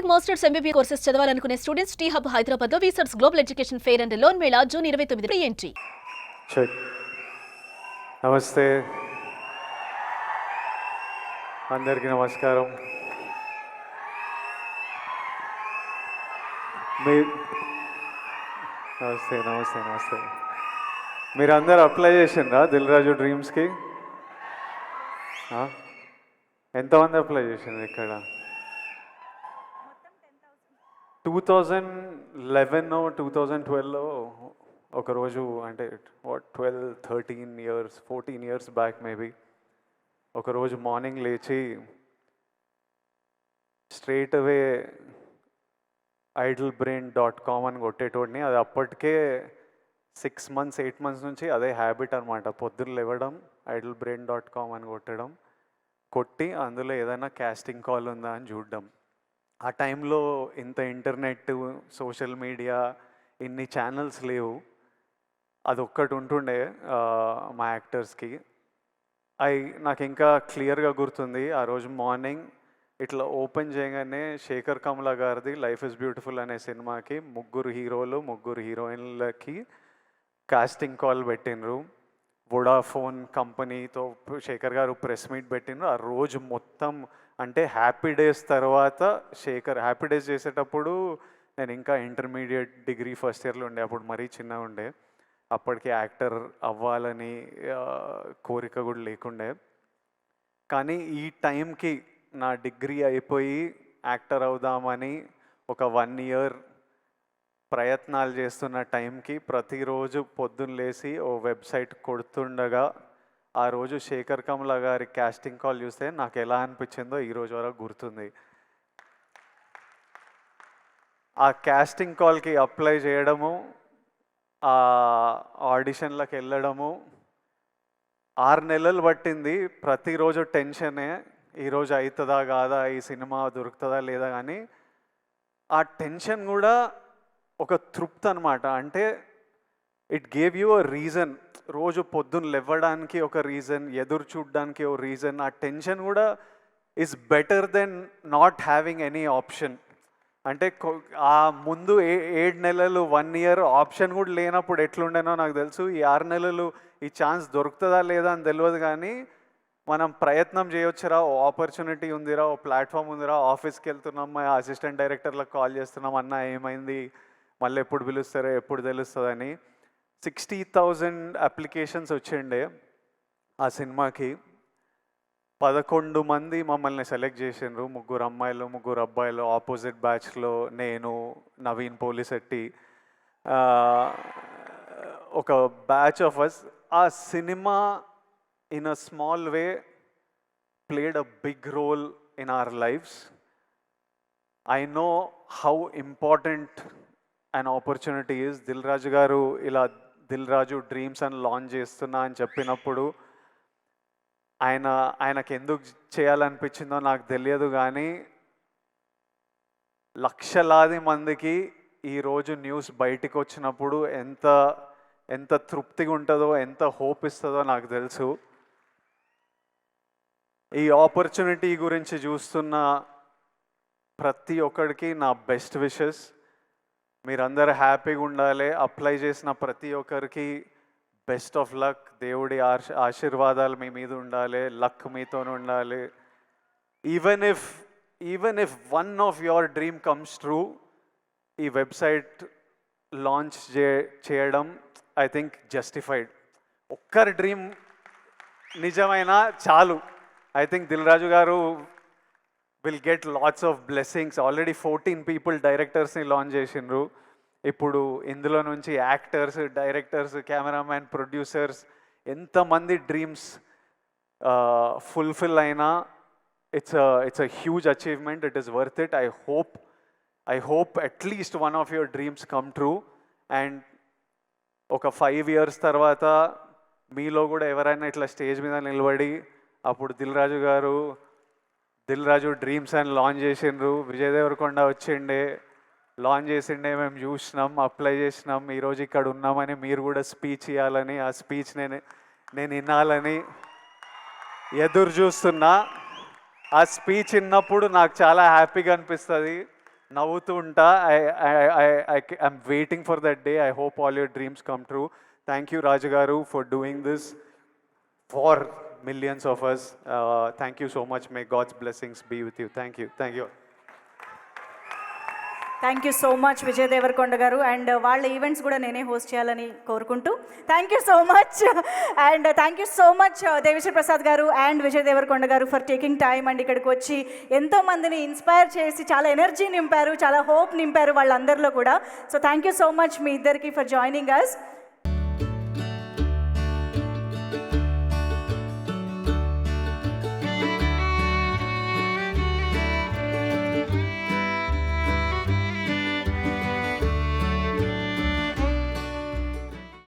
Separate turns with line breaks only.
BTech masters MBBS courses చదవాలనుకునే students T hub Hyderabad లో వీసర్స్ global education fair and loan mela June 29 entry.
Check. నమస్తే అందరికీ నమస్కారం. నమస్తే నమస్తే నమస్తే. మీరు అందరు అప్లై చేసిండ్రా దిల్ రాజు డ్రీమ్స్కి? ఎంతమంది అప్లై చేసిండ్రు ఇక్కడ? 2011 2012లో ఒకరోజు, అంటే 12-13 ఇయర్స్ 14 ఇయర్స్ బ్యాక్ మేబీ, ఒకరోజు మార్నింగ్ లేచి స్ట్రైట్ అవే idlebrain.com అని కొట్టేటోడిని. అది అప్పటికే 6 months 8 months నుంచి అదే హ్యాబిట్ అనమాట. పొద్దున్న లేవడం, idlebrain.com అని కొట్టి అందులో ఏదైనా కాస్టింగ్ కాల్ ఉందా అని చూడడం. ఆ టైంలో ఇంత ఇంటర్నెట్, సోషల్ మీడియా, ఇన్ని ఛానల్స్ లేవు. అది ఒక్కటి ఉంటుండే మా యాక్టర్స్కి. నాకు ఇంకా క్లియర్గా గుర్తుంది. ఆ రోజు మార్నింగ్ ఇట్లా ఓపెన్ చేయగానే శేఖర్ కమల గారిది లైఫ్ ఇస్ బ్యూటిఫుల్ అనే సినిమాకి 3 హీరోలు 3 హీరోయిన్లకి కాస్టింగ్ కాల్ పెట్టినరు. వొడాఫోన్ కంపెనీతో శేఖర్ గారు ప్రెస్ మీట్ పెట్టినరు. ఆ రోజు మొత్తం, అంటే హ్యాపీ డేస్ తర్వాత హ్యాపీ డేస్ చేసేటప్పుడు నేను ఇంకా ఇంటర్మీడియట్ డిగ్రీ ఫస్ట్ ఇయర్లో ఉండే. అప్పుడు మరీ చిన్నగా ఉండే. అప్పటికి యాక్టర్ అవ్వాలని కోరిక కూడా లేకుండే. కానీ ఈ టైంకి నా డిగ్రీ అయిపోయి యాక్టర్ అవుదామని ఒక 1 year ప్రయత్నాలు చేస్తున్న టైంకి ప్రతిరోజు పొద్దున్న లేచి ఓ వెబ్సైట్ కొడుతుండగా ఆ రోజు శేఖర్ కమల గారి కాస్టింగ్ కాల్ చూస్తే నాకు ఎలా అనిపించిందో ఈరోజు వరకు గుర్తుంది. ఆ కాస్టింగ్ కాల్కి అప్లై చేయడము, ఆ ఆడిషన్లకు వెళ్ళడము 6 నెలలు పట్టింది. ప్రతిరోజు టెన్షనే, ఈరోజు అవుతుందా కాదా, ఈ సినిమా దొరుకుతుందా లేదా. కానీ ఆ టెన్షన్ కూడా ఒక తృప్తి అనమాట. అంటే it gave you a reason. రోజు పొద్దున్న లేవడానికి ఒక రీజన్, ఎదురు చూడడానికి ఒక రీజన్. ఆ టెన్షన్ కూడా is better than not having any option. అంటే ఆ ముందు 7 నెలలు 1 year ఆప్షన్ కూడా లేనప్పుడు ఎట్లుండేనో నాకు తెలుసు. ఈ 6 నెలలు ఈ ఛాన్స్ దొరుకుతుందా లేదా అని తెలియదు. కానీ మనం ప్రయత్నం చేయొచ్చురా, ఓ ఆపర్చునిటీ ఉందిరా, ఓ ప్లాట్ఫామ్ ఉందిరా, ఆఫీస్కి వెళ్తున్నాం, మా అసిస్టెంట్ డైరెక్టర్లకు కాల్ చేస్తున్నాం, అన్న ఏమైంది, మళ్ళీ ఎప్పుడు పిలుస్తారో ఎప్పుడు తెలుస్తుందని. 60,000 అప్లికేషన్స్ వచ్చిండే ఆ సినిమాకి. 11 మంది మమ్మల్ని సెలెక్ట్ చేసిండ్రు. 3 అమ్మాయిలు 3 అబ్బాయిలు. ఆపోజిట్ బ్యాచ్లో నేను, నవీన్ పోలిశెట్టి, ఒక బ్యాచ్ ఆఫ్ అస్. ఆ cinema in a small way played a big role in our lives. I know how important an opportunity is. Dil Raju గారు ఇలా దిల్ రాజు డ్రీమ్స్ అని లాంచ్ చేస్తున్నా అని చెప్పినప్పుడు ఆయనకు ఎందుకు చేయాలనిపించిందో నాకు తెలియదు. కానీ లక్షలాది మందికి ఈరోజు న్యూస్ బయటికి వచ్చినప్పుడు ఎంత తృప్తిగా ఉంటుందో, ఎంత హోప్ ఇస్తుందో నాకు తెలుసు. ఈ ఆపర్చునిటీ గురించి చూస్తున్న ప్రతి ఒక్కడికి నా బెస్ట్ విషెస్. మీరందరూ హ్యాపీగా ఉండాలి. అప్లై చేసిన ప్రతి ఒక్కరికి బెస్ట్ ఆఫ్ లక్. దేవుడి ఆశీర్వాదాలు మీ మీద ఉండాలి, లక్ మీతో ఉండాలి. Even if one of your dream comes true, ఈ వెబ్సైట్ లాంచ్ చేయడం ఐ థింక్ జస్టిఫైడ్. ఒక్కరి డ్రీమ్ నిజమైనా చాలు. I think దిల్ రాజు గారు will get lots of blessings. Already 14 people డైరెక్టర్స్ని లాంచ్ చేసిండ్రు. ఇప్పుడు ఇందులో నుంచి యాక్టర్స్, డైరెక్టర్స్, కెమెరామ్యాన్, ప్రొడ్యూసర్స్ ఎంతమంది డ్రీమ్స్ ఫుల్ఫిల్ అయినా it's a huge achievement. It is worth it. I hope at least one of your dreams come true. And ఒక 5 years తర్వాత మీలో కూడా ఎవరైనా ఇట్లా స్టేజ్ మీద నిలబడి అప్పుడు దిల్ రాజు డ్రీమ్స్ అని లాంచ్ చేసిండ్రు, విజయ్ దేవరకొండ వచ్చిండే, లాంచ్ చేసిండే, మేము చూసినాం, అప్లై చేసినాం, ఈరోజు ఇక్కడ ఉన్నామని మీరు కూడా స్పీచ్ ఇవ్వాలని, ఆ స్పీచ్ నేను వినాలని ఎదురు చూస్తున్నా. ఆ స్పీచ్ విన్నప్పుడు నాకు చాలా హ్యాపీగా అనిపిస్తుంది. నవ్వుతూ ఉంటా. I'm waiting for that day. I hope all your dreams come true. Thank you Raju గారు for doing this for millions of us. Thank you so much. May God's blessings be with you. Thank you. Thank you.
Thank you so much Vijay Deverakonda garu. And వాళ్ళ events కూడా నేనే host చేయాలని కోరుకుంటూ thank you so much. And thank you so much Devi Sri Prasad garu and Vijay Deverakonda గారు for taking time and ఇక్కడికి వచ్చి ఎంతోమందిని inspire చేసి చాలా ఎనర్జీ నింపారు, చాలా హోప్ నింపారు వాళ్ళందరిలో కూడా. So thank you so much మీ ఇద్దరికి ఫర్ జాయినింగ్ అస్.